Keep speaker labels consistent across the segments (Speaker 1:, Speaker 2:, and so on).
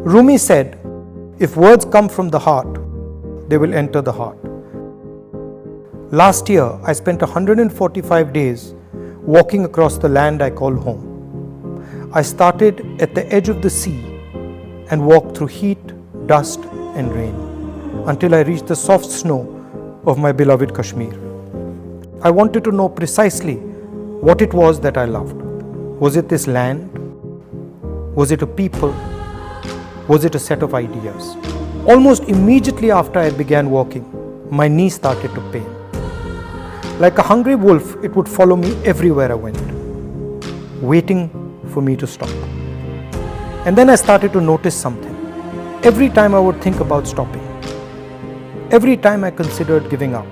Speaker 1: Rumi said, if words come from the heart, they will enter the heart. Last year, I spent 145 days walking across the land I call home. I started at the edge of the sea and walked through heat, dust and rain until I reached the soft snow of my beloved Kashmir. I wanted to know precisely what it was that I loved. Was it this land? Was it a people? Was it a set of ideas? Almost immediately after I began walking, my knee started to pain. Like a hungry wolf, it would follow me everywhere I went, waiting for me to stop. And then I started to notice something. Every time I would think about stopping, every time I considered giving up,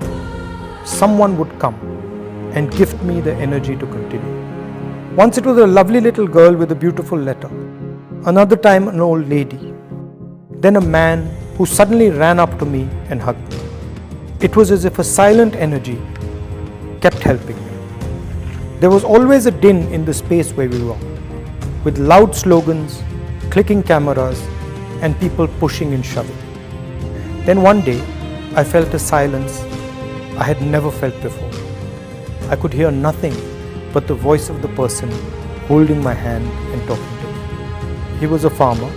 Speaker 1: someone would come and gift me the energy to continue. Once it was a lovely little girl with a beautiful letter. Another time an old lady. Then a man who suddenly ran up to me and hugged me. It was as if a silent energy kept helping me. There was always a din in the space where we walked, with loud slogans, clicking cameras, and people pushing and shoving. Then one day, I felt a silence I had never felt before. I could hear nothing but the voice of the person holding my hand and talking to me. He was a farmer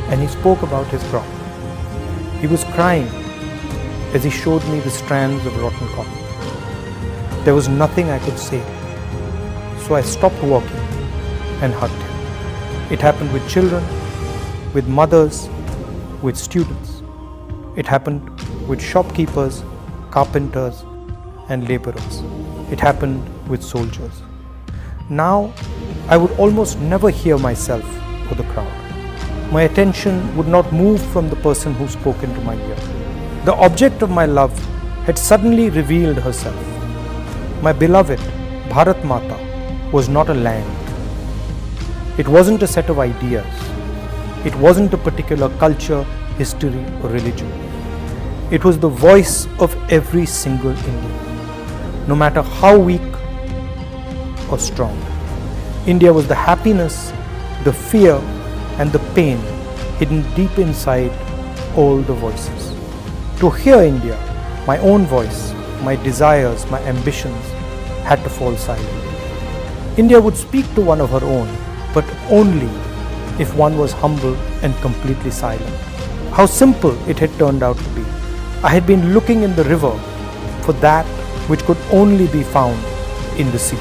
Speaker 1: and he spoke about his crop. He was crying as he showed me the strands of rotten cotton. There was nothing I could say, so I stopped walking and hugged him. It happened with children, with mothers, with students. It happened with shopkeepers, carpenters, and laborers. It happened with soldiers. Now, I would almost never hear myself or the crowd. My attention would not move from the person who spoke into my ear. The object of my love had suddenly revealed herself. My beloved Bharat Mata was not a land. It wasn't a set of ideas. It wasn't a particular culture, history, or religion. It was the voice of every single Indian, no matter how weak or strong. India was the happiness, the fear, and the pain hidden deep inside all the voices. To hear India, my own voice, my desires, my ambitions had to fall silent. India would speak to one of her own, but only if one was humble and completely silent. How simple it had turned out to be. I had been looking in the river for that which could only be found in the sea.